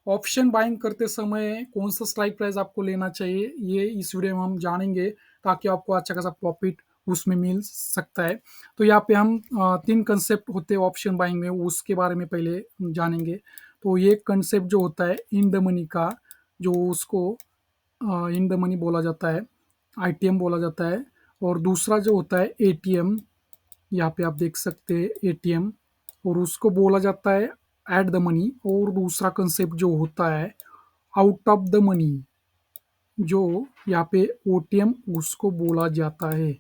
Option buying करते समय कौन सा स्ट्राइक प्राइस आपको लेना चाहिए, ये इस वीडियो में हम जानेंगे, ताकि आपको अच्छा खासा प्रॉफिट उसमें मिल सकता है। तो यहाँ पे हम 3 कंसेप्ट होते हैं ऑप्शन बाइंग में, उसके बारे में पहले जानेंगे। तो ये कंसेप्ट जो होता है इन द मनी का, जो उसको इन द मनी बोला जाता है, आईटीएम बोला जाता है। और दूसरा जो होता है एटीएम, यहाँ पे आप देख सकते हैं एटीएम, और उसको बोला जाता है एट द मनी। और दूसरा कंसेप्ट जो होता है आउट ऑफ द मनी, जो यहाँ पे ओटीएम उसको बोला जाता है।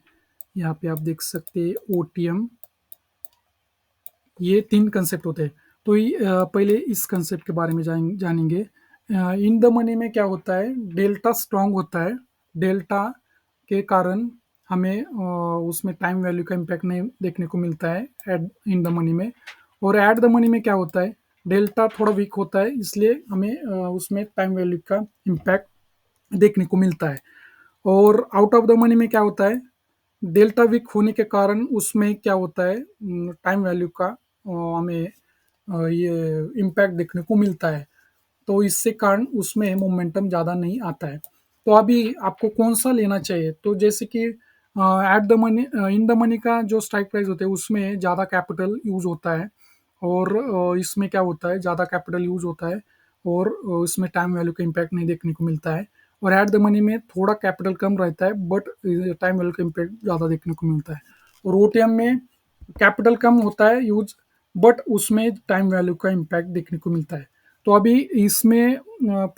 यहाँ पे आप देख सकते हैं ओटीएम। ये 3 कंसेप्ट होते हैं। तो पहले इस कंसेप्ट के बारे में जानेंगे। इन द मनी में क्या होता है, डेल्टा स्ट्रांग होता है। डेल्टा के कारण हमें उसमें टाइम वैल्यू का इम्पैक्ट नहीं देखने को मिलता है एट इन द मनी में। और एट द मनी में क्या होता है, डेल्टा थोड़ा वीक होता है, इसलिए हमें उसमें टाइम वैल्यू का इम्पैक्ट देखने को मिलता है। और आउट ऑफ द मनी में क्या होता है, डेल्टा वीक होने के कारण उसमें क्या होता है, टाइम वैल्यू का हमें ये इम्पैक्ट देखने को मिलता है। तो इससे कारण उसमें मोमेंटम ज़्यादा नहीं आता है। तो अभी आपको कौन सा लेना चाहिए, तो जैसे कि at the money, in the money का जो स्ट्राइक प्राइस होता है उसमें ज़्यादा कैपिटल यूज होता है। और इसमें क्या होता है, ज़्यादा कैपिटल यूज होता है, और इसमें टाइम वैल्यू का इम्पैक्ट नहीं देखने को मिलता है। और एट द मनी में थोड़ा कैपिटल कम रहता है, बट टाइम वैल्यू का इम्पैक्ट ज़्यादा देखने को मिलता है। और ओटीएम में कैपिटल कम होता है यूज, बट उसमें टाइम वैल्यू का इम्पैक्ट देखने को मिलता है। तो अभी इसमें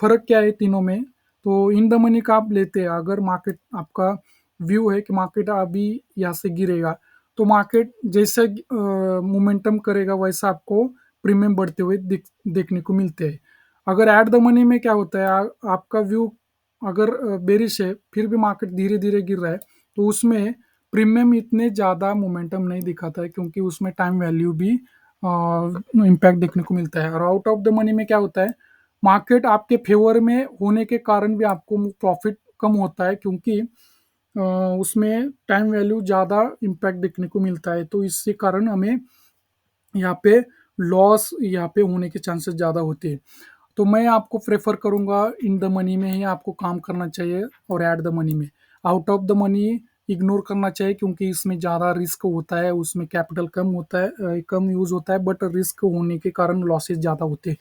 फ़र्क क्या है तीनों में। तो इन द मनी का आप लेते हैं, अगर मार्केट आपका व्यू है कि मार्केट अभी यहाँ से गिरेगा, तो मार्केट जैसे मोमेंटम करेगा वैसा आपको प्रीमियम बढ़ते हुए देखने को मिलते हैं। अगर एट द मनी में क्या होता है, आपका व्यू अगर बेरिश है, फिर भी मार्केट धीरे धीरे गिर रहा है, तो उसमें प्रीमियम इतने ज़्यादा मोमेंटम नहीं दिखाता है, क्योंकि उसमें टाइम वैल्यू भी इम्पैक्ट देखने को मिलता है। और आउट ऑफ द मनी में क्या होता है, मार्केट आपके फेवर में होने के कारण भी आपको प्रॉफिट कम होता है, क्योंकि उसमें टाइम वैल्यू ज़्यादा इम्पैक्ट देखने को मिलता है। तो इसके कारण हमें यहाँ पे लॉस यहाँ पे होने के चांसेस ज़्यादा होते हैं। तो मैं आपको प्रेफर करूँगा इन द मनी में ही आपको काम करना चाहिए, और एट द मनी में। Out of the money ignore करना चाहिए, क्योंकि इसमें ज़्यादा रिस्क होता है, उसमें कैपिटल कम होता है, कम यूज़ होता है, बट रिस्क होने के कारण लॉसेस ज़्यादा होते हैं।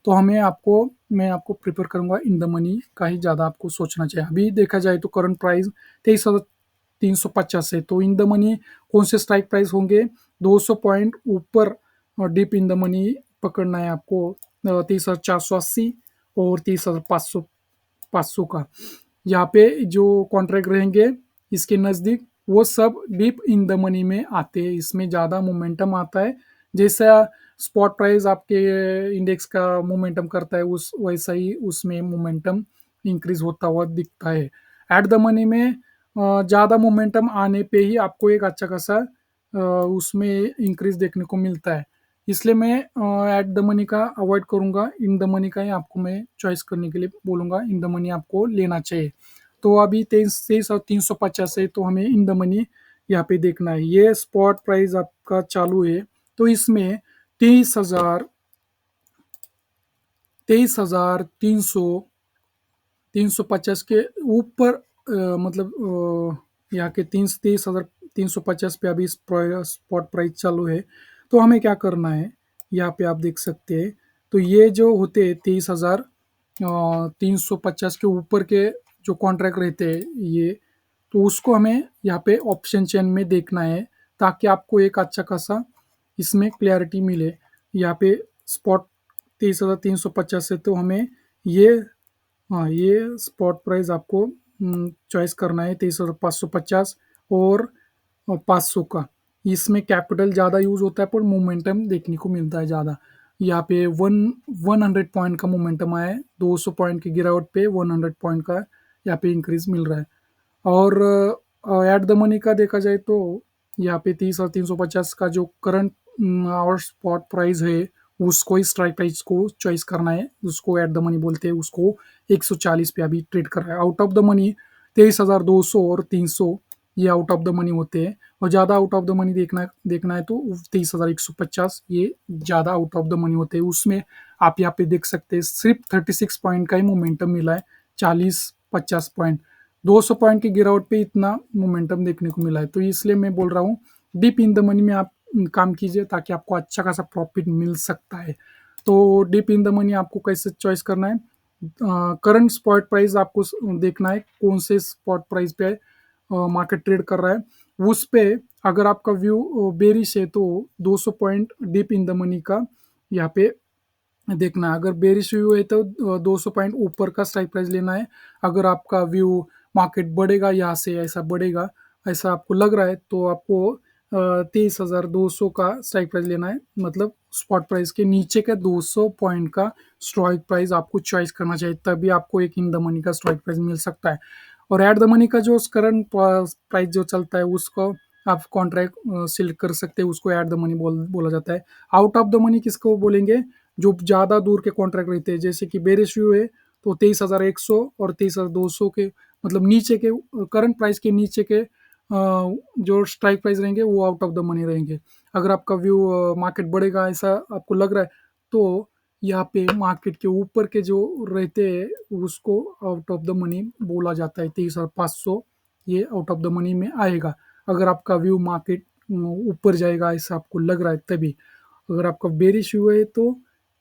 तो मैं आपको प्रेफर करूँगा इन द मनी का ही ज़्यादा आपको सोचना चाहिए। अभी देखा जाए तो करंट प्राइस 23,350 है। तो इन द मनी कौन से स्ट्राइक प्राइस होंगे, 200 पॉइंट ऊपर डीप इन द मनी पकड़ना है आपको, 23,480 और 23,500 का। यहाँ पे जो कॉन्ट्रैक्ट रहेंगे इसके नज़दीक, वो सब डीप इन द मनी में आते हैं, इसमें ज़्यादा मोमेंटम आता है। जैसा स्पॉट प्राइस आपके इंडेक्स का मोमेंटम करता है, उस वैसा ही उसमें मोमेंटम इंक्रीज होता हुआ दिखता है। एट द मनी में ज़्यादा मोमेंटम आने पे ही आपको एक अच्छा खासा उसमें इंक्रीज देखने को मिलता है। इसलिए मैं एट द मनी का अवॉइड करूंगा, इन द मनी का ही आपको मैं चॉइस करने के लिए बोलूंगा, इन द मनी आपको लेना चाहिए। तो अभी 23,350 है, तो हमें इन द मनी यहाँ पे देखना है। ये स्पॉट प्राइस आपका चालू है, तो इसमें 23,350 के ऊपर मतलब यहाँ के 23,350 पे अभी स्पॉट प्राइस चालू है। तो हमें क्या करना है, यहाँ पे आप देख सकते हैं। तो ये जो होते हैं 23,350 के ऊपर के जो कॉन्ट्रैक्ट रहते हैं ये, तो उसको हमें यहाँ पे ऑप्शन चेन में देखना है, ताकि आपको एक अच्छा खासा इसमें क्लैरिटी मिले। यहाँ पे स्पॉट 23,350 है, तो हमें ये, हाँ, ये स्पॉट प्राइस आपको चॉइस करना है, 23,550 और 500 का। इसमें कैपिटल ज़्यादा यूज होता है, पर मोमेंटम देखने को मिलता है ज़्यादा। यहाँ पे 100 पॉइंट का मोमेंटम आया है, 200 पॉइंट की गिरावट पे 100 पॉइंट का यहाँ पे इंक्रीज मिल रहा है। और एट द मनी का देखा जाए तो यहाँ पे 30 और 350 का जो करंट और स्पॉट प्राइस है, उसको ही स्ट्राइक प्राइस को चॉइस करना है, उसको एट द मनी बोलते हैं। उसको 140 पे अभी ट्रेड कर रहा है। आउट ऑफ द मनी 23,200 और 300 ये आउट ऑफ द मनी होते हैं। और ज़्यादा आउट ऑफ द मनी देखना देखना है तो 23,150 ये ज़्यादा आउट ऑफ द मनी होते हैं। उसमें आप यहाँ पे देख सकते हैं सिर्फ 36 पॉइंट का ही मोमेंटम मिला है, 40-50 पॉइंट, 200 पॉइंट की गिरावट पे इतना मोमेंटम देखने को मिला है। तो इसलिए मैं बोल रहा हूँ डीप इन द मनी में आप काम कीजिए ताकि आपको अच्छा खासा प्रॉफिट मिल सकता है। तो डीप इन द मनी आपको कैसे चॉइस करना है, करंट स्पॉट प्राइस आपको देखना है कौन से स्पॉट प्राइस पे मार्केट ट्रेड कर रहा है, उस पे अगर आपका व्यू बेरिश है तो 200 point deep in the money का यहाँ पे देखना है। अगर बेरिश व्यू है तो 200 पॉइंट ऊपर का स्ट्राइक प्राइस लेना है। अगर आपका व्यू मार्केट बढ़ेगा यहाँ से ऐसा बढ़ेगा ऐसा आपको लग रहा है तो आपको 23,200 का स्ट्राइक प्राइस लेना है, मतलब स्पॉट प्राइस के नीचे का 200 पॉइंट का स्ट्राइक प्राइस आपको चॉइस करना चाहिए, तभी आपको एक इन द मनी का स्ट्राइक प्राइस मिल सकता है। और एट द मनी का जो करंट प्राइस जो चलता है उसको आप कॉन्ट्रैक्ट सिलेक्ट कर सकते हैं, उसको एट द मनी बोला जाता है। आउट ऑफ द मनी किसको बोलेंगे, जो ज़्यादा दूर के कॉन्ट्रैक्ट रहते हैं, जैसे कि बेरिश व्यू है तो 23,100 और 23,200 के मतलब नीचे के करंट प्राइस के नीचे के जो स्ट्राइक प्राइस रहेंगे वो आउट ऑफ द मनी रहेंगे। अगर आपका व्यू मार्केट बढ़ेगा ऐसा आपको लग रहा है तो यहाँ पे मार्केट के ऊपर के जो रहते हैं उसको आउट ऑफ द मनी बोला जाता है, 23,500 ये आउट ऑफ द मनी में आएगा। अगर आपका व्यू मार्केट ऊपर जाएगा ऐसा आपको लग रहा है तभी। अगर आपका बेरिश व्यू है तो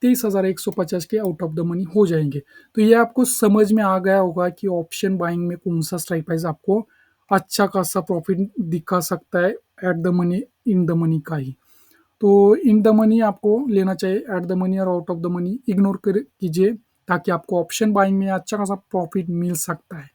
23,150 के आउट ऑफ द मनी हो जाएंगे। तो ये आपको समझ में आ गया होगा कि ऑप्शन बाइंग में कौन सा स्ट्राइक प्राइस आपको अच्छा खासा प्रॉफिट दिखा सकता है at the money in the money का ही। तो इन द मनी आपको लेना चाहिए, एट द मनी और out of the money ignore कर कीजिए ताकि आपको ऑप्शन बाइंग में अच्छा खासा प्रॉफिट मिल सकता है।